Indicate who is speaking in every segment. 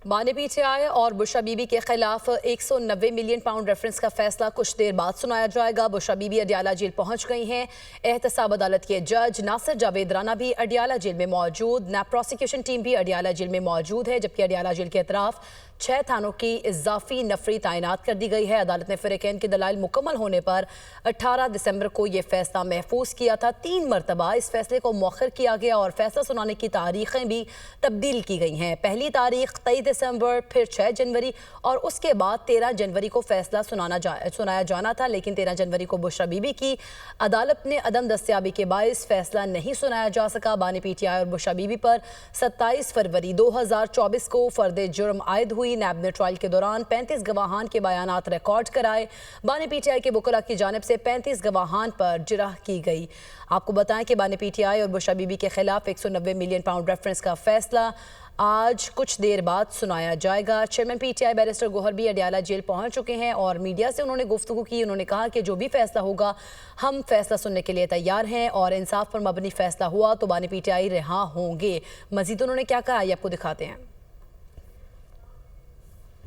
Speaker 1: बानी पीटीआई और बुशरा बीबी के खिलाफ 190 मिलियन पाउंड रेफरेंस का फैसला कुछ देर बाद सुनाया जाएगा। बुशरा बीबी अडियाला जेल पहुंच गई हैं। एहतसाब अदालत के जज नासिर जावेद राना भी अडियाला जेल में मौजूद। नैब प्रोसिक्यूशन टीम भी अडियाला जेल में मौजूद है, जबकि अडियाला जेल के अतराफ 6 थानों की इजाफी नफरी तैनात कर दी गई है। अदालत ने फिरैकैन के दलाइल मुकम्मल होने पर 18 दिसंबर को यह फैसला महफूज किया था। 3 मरतबा इस फैसले को मौखर किया गया और फैसला सुनाने की तारीखें भी तब्दील की गई हैं। पहली तारीख 23 दिसंबर, फिर 6 जनवरी और उसके बाद 13 जनवरी को फैसला सुनाया जाना था, लेकिन 13 जनवरी को बुशरा बीबी की अदालत ने अदम दस्तयाबी के बायस फैसला नहीं सुनाया जा सका। बानी पीटीआई और बुशरा बीबी पर 27 फरवरी 2024 को फर्द जुर्म आयद हुई। नैब ने ट्रायल के दौरान 35 गवाहान के बयानात रिकॉर्ड कराए। बानी पीटीआई के वकला की जानिब से 35 गवाहान पर जिरह की गई। आपको बताएं कि बानी पीटीआई और बुशरा बीबी के खिलाफ 190 मिलियन पाउंड रेफरेंस का फैसला आज कुछ देर बाद सुनाया जाएगा। चेयरमैन पीटीआई बैरिस्टर गौहर भी अडियाला जेल पहुंच चुके हैं और मीडिया से उन्होंने गुफ्तगू की। उन्होंने कहा कि जो भी फैसला होगा हम फैसला सुनने के लिए तैयार हैं और इंसाफ पर मबनी फैसला हुआ तो बानी पीटीआई रिहा होंगे। मजीद उन्होंने क्या कहा, ये आपको दिखाते हैं।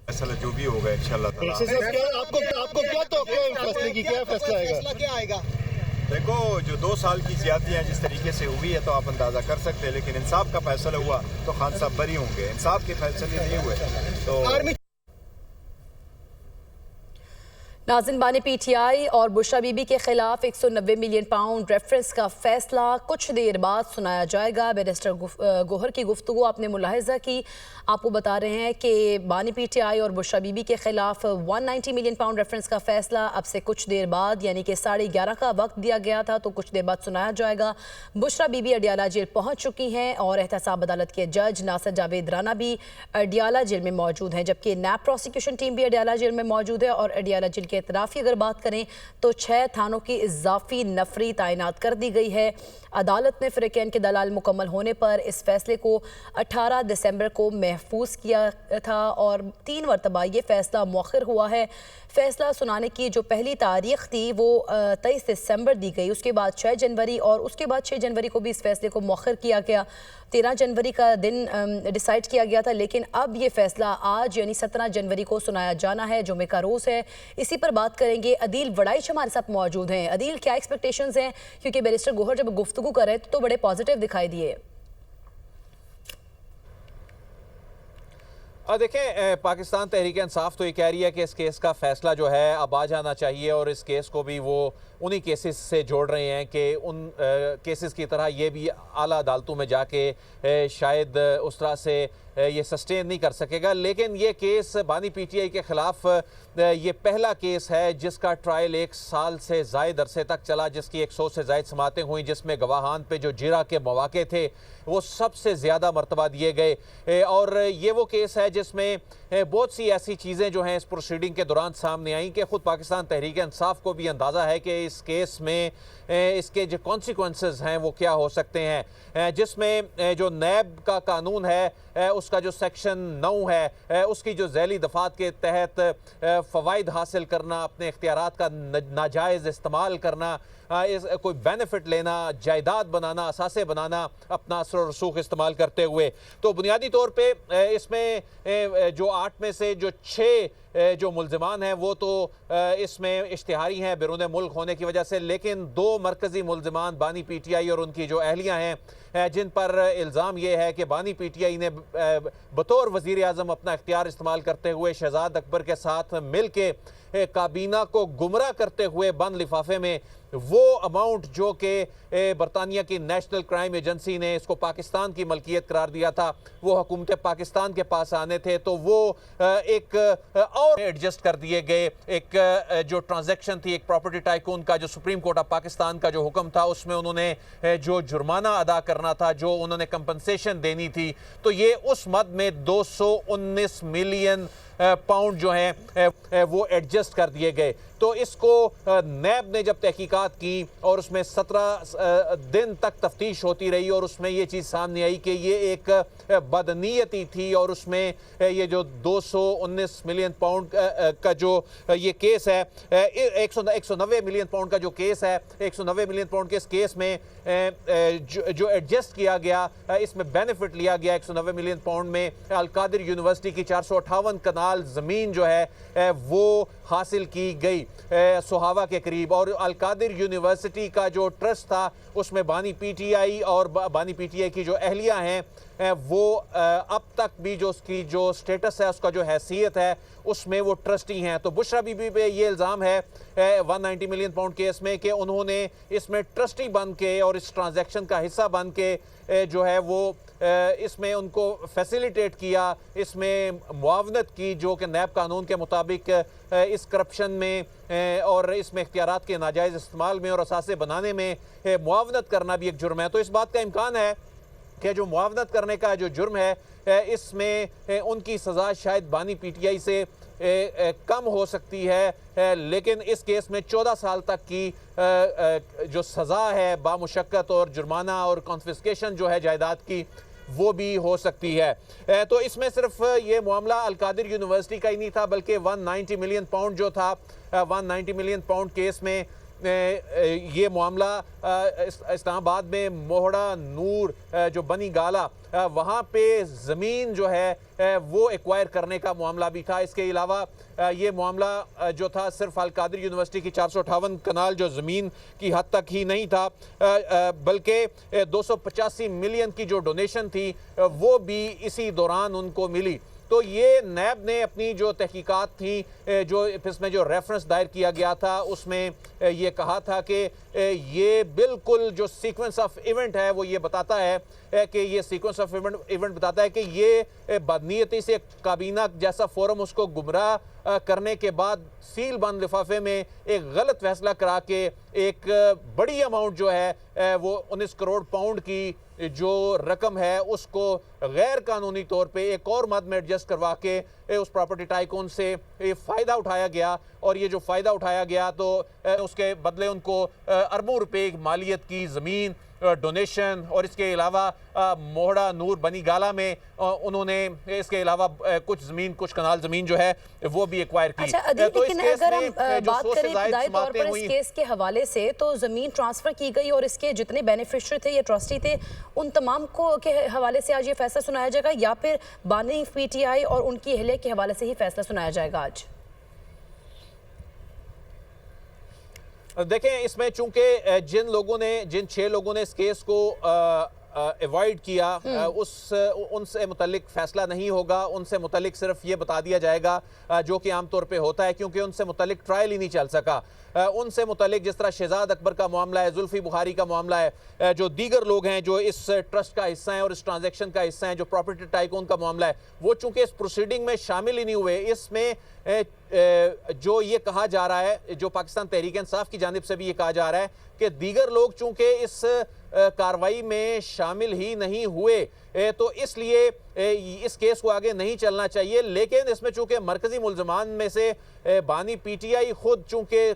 Speaker 2: फैसला जो भी होगा इंशाल्लाह ताला।
Speaker 3: आपको क्या तो फैसले की क्या फैसला आएगा?
Speaker 2: देखो, जो 2 साल की ज्यादतियाँ जिस तरीके से हुई है तो आप अंदाजा कर सकते हैं, लेकिन इंसाफ का फैसला हुआ तो खान साहब बरी होंगे। इंसाफ के फैसले नहीं हुए तो
Speaker 1: नाज़रीन, बानी पीटीआई और बुशरा बीबी के खिलाफ 190 मिलियन पाउंड रेफरेंस का फैसला कुछ देर बाद सुनाया जाएगा। बैरिस्टर गौहर की गुफ्तगू आपने मुलाहिजा की। आपको बता रहे हैं कि बानी पीटीआई और बुशरा बीबी के खिलाफ 190 मिलियन पाउंड रेफरेंस का फैसला अब से कुछ देर बाद यानी कि 11:30 का वक्त दिया गया था, तो कुछ देर बाद सुनाया जाएगा। बुशरा बीबी अडियाला जेल पहुंच चुकी हैं और एहतसाब अदालत के जज नासिर जावेद राना भी अडियाला जेल में मौजूद हैं, जबकि नैब प्रोसिक्यूशन टीम भी अडियाला जेल में मौजूद है। और अडियाला जेल के इतराफी अगर बात करें तो 6 थानों की इजाफी नफरी तैनात कर दी गई है। अदालत ने फिरैकैन के दलाल मुकम्मल होने पर इस फैसले को 18 दिसंबर को महफूज किया था और 3 मरतबा ये फैसला मौखर हुआ है। फैसला सुनाने की जो पहली तारीख थी वो 23 दिसंबर दी गई, उसके बाद 6 जनवरी और उसके बाद 6 जनवरी को भी इस फैसले को मौखर किया गया। 13 जनवरी का दिन डिसाइड किया गया था, लेकिन अब ये फैसला आज यानी 17 जनवरी को सुनाया जाना है, जुमे का रोज़ है। इसी पर बात करेंगे। अदील वड़ाइच हमारे साथ मौजूद हैं। अदील, क्या एक्सपेक्टेशंस हैं, क्योंकि बैरिस्टर गौहर जब गुफ्तगू कर रहे थे तो बड़े पॉजिटिव दिखाई दिए।
Speaker 4: देखें, पाकिस्तान तहरीक इंसाफ तो ये कह रही है कि इस केस का फैसला जो है अब आ जाना चाहिए और इस केस को भी वो उन्हीं केसेस से जोड़ रहे हैं कि उन केसेस की तरह ये भी आला अदालतों में जाके शायद उस तरह से ये सस्टेन नहीं कर सकेगा। लेकिन ये केस बानी पीटीआई के ख़िलाफ़ ये पहला केस है जिसका ट्रायल 1 साल से ज़ायद अरसे तक चला, जिसकी 100 से ज़ायद समातें हुई, जिसमें गवाहान पे जो जिरा के मौके थे वो सबसे ज़्यादा मरतबा दिए गए। और ये वो केस है जिसमें बहुत सी ऐसी चीज़ें जो हैं इस प्रोसीडिंग के दौरान सामने आई कि ख़ुद पाकिस्तान तहरीक इंसाफ को भी अंदाज़ा है कि इस केस में इसके जो कॉन्सिक्वेंसेस हैं वो क्या हो सकते हैं, जिसमें जो नैब का कानून है उसका जो सेक्शन 9 है उसकी जो झैली दफात के तहत फ़वाइद हासिल करना, अपने इख्तियारात का नाजायज़ इस्तेमाल करना, कोई बेनिफिट लेना, जायदाद बनाना, असासे बनाना अपना असर और रसूख इस्तेमाल करते हुए, तो बुनियादी तौर पे इसमें जो 8 में से जो 6 जो मुल्ज़िमान हैं वो तो इसमें इश्तिहारी हैं बैरून मुल्क होने की वजह से, लेकिन 2 मरकज़ी मुल्ज़िमान बानी पीटीआई और उनकी जो अहलियाँ हैं जिन पर इल्ज़ाम ये है कि बानी पीटीआई ने बतौर वज़ीर आज़म अपना इख्तियार इस्तेमाल करते हुए शहजाद अकबर के साथ मिल के काबीना को गुमराह करते हुए बंद लिफाफे में वो अमाउंट जो कि बरतानिया की नेशनल क्राइम एजेंसी ने इसको पाकिस्तान की मलकियत करार दिया था वो हुकूमत पाकिस्तान के पास आने थे, तो वो एक और एडजस्ट कर दिए गए। एक जो ट्रांजैक्शन थी, एक प्रॉपर्टी टाइकून का जो सुप्रीम कोर्ट ऑफ पाकिस्तान का जो हुक्म था उसमें उन्होंने जो जुर्माना अदा करना था, जो उन्होंने कंपनसेशन देनी थी, तो ये उस मद में 219 मिलियन पाउंड जो हैं वो एडजस्ट कर दिए गए। तो इसको नैब ने जब तहकीकात की और उसमें 17 दिन तक तफ्तीश होती रही और उसमें ये चीज़ सामने आई कि ये एक बदनीयती थी और उसमें ये जो 219 मिलियन पाउंड का जो ये केस है, 190 मिलियन पाउंड का जो केस है, 190 मिलियन पाउंड के इस केस में जो एडजस्ट किया गया, इसमें बेनिफिट लिया गया 190 मिलियन पाउंड में अलकादिर यूनिवर्सिटी की 458 कनाल ज़मीन जो है वो हासिल की गई सुहावा के करीब। और अलकादिर यूनिवर्सिटी का जो ट्रस्ट था उसमें बानी पीटीआई और बानी पीटीआई की जो अहलिया हैं वो अब तक भी जो उसकी जो स्टेटस है, उसका जो हैसियत है, उसमें वो ट्रस्टी हैं। तो बुशरा बीबी पे ये इल्ज़ाम है 190 मिलियन पाउंड केस में कि उन्होंने इसमें ट्रस्टी बन के और इस ट्रांजैक्शन का हिस्सा बन के जो है वो इसमें उनको फैसिलिटेट किया, इसमें मुआवनत की, जो कि नैब कानून के मुताबिक इस करप्शन में और इसमें इख्तियारात के नाजायज़ इस्तेमाल में और असासे बनाने में मुआवनत करना भी एक जुर्म है। तो इस बात का इम्कान है कि जो मुआवनत करने का जो जुर्म है इसमें उनकी सज़ा शायद बानी पीटीआई से कम हो सकती है, लेकिन इस केस में 14 साल तक की जो सज़ा है बामुशक्कत और जुर्माना और कॉन्फिस्केशन जो है जायदाद की वो भी हो सकती है। तो इसमें सिर्फ ये मामला अलकादिर यूनिवर्सिटी का ही नहीं था, बल्कि 190 मिलियन पाउंड जो था, 190 मिलियन पाउंड केस में ये मामला इस्लामाबाद में मोहड़ा नूर जो बनी गाला वहाँ पे ज़मीन जो है वो एक्वायर करने का मामला भी था। इसके अलावा ये मामला जो था सिर्फ अलकादिर यूनिवर्सिटी की 458 कनाल जो ज़मीन की हद तक ही नहीं था, बल्कि 285 मिलियन की जो डोनेशन थी वो भी इसी दौरान उनको मिली। तो ये नैब ने अपनी जो तहकीकात थी, जो इसमें जो रेफरेंस दायर किया गया था, उसमें ये कहा था कि ये बिल्कुल जो सीक्वेंस ऑफ इवेंट है वो ये बताता है कि ये सीक्वेंस ऑफ इवेंट बताता है कि ये बदनीयती से काबीना जैसा फोरम उसको गुमराह करने के बाद सील बंद लिफाफे में एक गलत फैसला करा के एक बड़ी अमाउंट जो है वो 19 करोड़ पाउंड की जो रकम है उसको गैर कानूनी तौर पे एक और मद में एडजस्ट करवा के उस प्रॉपर्टी टाइकून से ये फ़ायदा उठाया गया। और ये जो फ़ायदा उठाया गया तो उसके बदले उनको अरबों रुपए मालियत की ज़मीन डोनेशन और इसके अलावा मोहड़ा नूर बनी गाला में उन्होंने इसके अलावा कुछ ज़मीन, कुछ कनाल ज़मीन जो है वो भी एक्वायर की।
Speaker 1: अच्छा,
Speaker 4: तो
Speaker 1: लेकिन अगर हम बात करें इब्तदाई तौर पर इस केस के हवाले से, तो ज़मीन ट्रांसफ़र की गई और इसके जितने बेनिफिशरी थे या ट्रस्टी थे उन तमाम को के हवाले से आज ये फैसला सुनाया जाएगा या फिर बानी पीटीआई और उनकी अहलिया के हवाले से ही फैसला सुनाया जाएगा आज?
Speaker 4: देखें, इसमें चूंकि जिन 6 लोगों ने इस केस को अवॉइड किया उनसे मुतल्लिक फैसला नहीं होगा। उनसे मुतल्लिक सिर्फ ये बता दिया जाएगा जो कि आमतौर पे होता है, क्योंकि उनसे मुतल्लिक ट्रायल ही नहीं चल सका। उनसे मुतल्लिक जिस तरह शहजाद अकबर का मामला है, जुल्फी बुखारी का मामला है, जो दीगर लोग हैं जो इस ट्रस्ट का हिस्सा हैं और इस ट्रांजैक्शन का हिस्सा हैं, जो प्रॉपर्टी टाइकून का मामला है, वो चूंकि इस प्रोसीडिंग में शामिल ही नहीं हुए। इसमें जो ये कहा जा रहा है, जो पाकिस्तान तहरीक इंसाफ की जानिब से भी ये कहा जा रहा है कि दीगर लोग चूंकि इस कार्रवाई में शामिल ही नहीं हुए तो इसलिए इस केस को आगे नहीं चलना चाहिए। लेकिन इसमें चूंकि मरकजी मुल्ज़मान में से बानी पीटीआई खुद चूंकि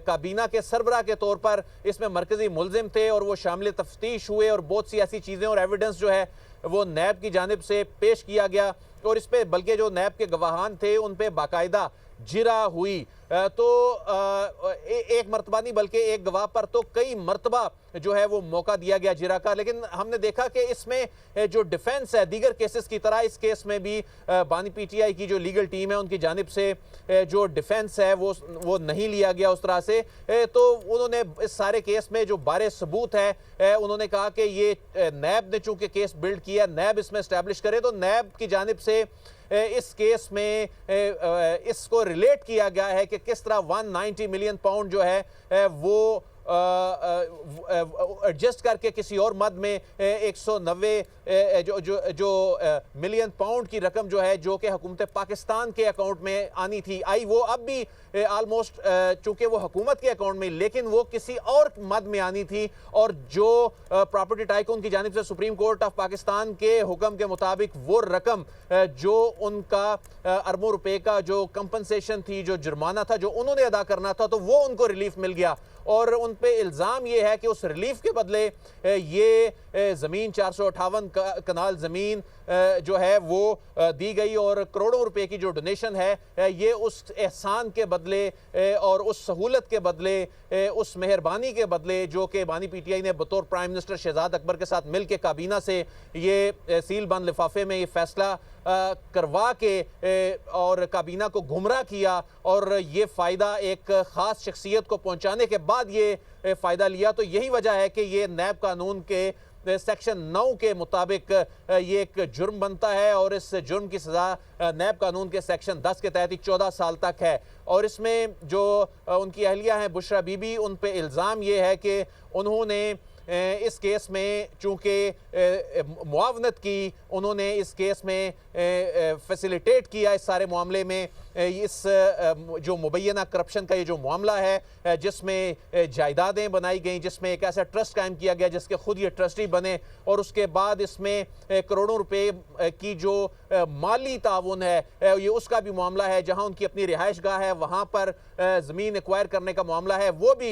Speaker 4: काबीना के सरबराह के तौर पर इसमें मरकजी मुल्ज़िम थे और वो शामिल तफ्तीश हुए और बहुत सी ऐसी चीज़ें और एविडेंस जो है वो नैब की जानिब से पेश किया गया और इस पर बल्कि जो नैब के गवाहान थे उन पर बाकायदा जिरा हुई। तो एक मरतबा नहीं बल्कि एक गवाह पर तो कई मरतबा जो है वो मौका दिया गया जिरा का। लेकिन हमने देखा कि इसमें जो डिफेंस है दीगर केसेस की तरह इस केस में भी बानी पीटीआई की जो लीगल टीम है उनकी जानिब से जो डिफेंस है वो नहीं लिया गया उस तरह से। तो उन्होंने इस सारे केस में जो बारे सबूत है उन्होंने कहा कि ये नैब ने चूंकि केस बिल्ड किया, नैब इसमें इस्टेब्लिश करे, तो नैब की जानिब से इस केस में इसको रिलेट किया गया है कि किस तरह 190 मिलियन पाउंड जो है वो एडजस्ट करके किसी और मद में 190 जो मिलियन पाउंड की रकम जो है जो कि हुकूमत पाकिस्तान के अकाउंट में आनी थी आई, वो अब भी ऑलमोस्ट चूंकि वो हुकूमत के अकाउंट में, लेकिन वो किसी और मद में आनी थी। और जो प्रॉपर्टी टाइकून की जानिब से सुप्रीम कोर्ट ऑफ पाकिस्तान के हुक्म के मुताबिक वो रकम जो उनका अरबों रुपए का जो कंपनसेशन थी, जो जुर्माना था जो उन्होंने अदा करना था, तो वो उनको रिलीफ मिल गया। और उन पे इल्ज़ाम ये है कि उस रिलीफ के बदले ये ज़मीन 458 कनाल ज़मीन जो है वो दी गई और करोड़ों रुपए की जो डोनेशन है ये उस एहसान के बदले और उस सहूलत के बदले, उस मेहरबानी के बदले जो कि बानी पीटीआई ने बतौर प्राइम मिनिस्टर शहजाद अकबर के साथ मिल के काबीना से ये सील बंद लिफाफे में ये फैसला करवा के और काबीना को गुमराह किया और ये फ़ायदा एक ख़ास शख्सियत को पहुँचाने के बाद ये फ़ायदा लिया। तो यही वजह है कि ये नैब कानून के सेक्शन 9 के मुताबिक ये एक जुर्म बनता है और इस जुर्म की सज़ा नैब कानून के सेक्शन 10 के तहत 14 साल तक है। और इसमें जो उनकी अहलिया हैं बुशरा बीबी, उन पे इल्ज़ाम ये है कि उन्होंने इस केस में चूँकि मुआवनत की, उन्होंने इस केस में फैसिलिटेट किया इस सारे मामले में, इस जो मुबैना करप्शन का ये जो मामला है जिसमें जायदादें बनाई गई, जिसमें एक ऐसा ट्रस्ट कायम किया गया जिसके खुद ये ट्रस्टी बने और उसके बाद इसमें करोड़ों रुपए की जो माली ताउन है ये उसका भी मामला है। जहां उनकी अपनी रिहाइश गाह है वहां पर ज़मीन एक्वायर करने का मामला है, वो भी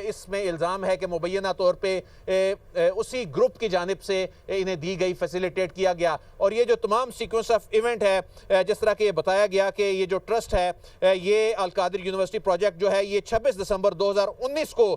Speaker 4: इसमें इल्ज़ाम है कि मुबैना तौर पर उसी ग्रुप की जानिब से इन्हें दी गई, फैसिलिटेट किया गया। और ये जो तमाम सीक्वेंस ऑफ इवेंट है जिस तरह के ये बताया गया कि ये जो ट्रस्ट है ये अल कादिर यूनिवर्सिटी प्रोजेक्ट जो है ये 26 दिसंबर 2019 को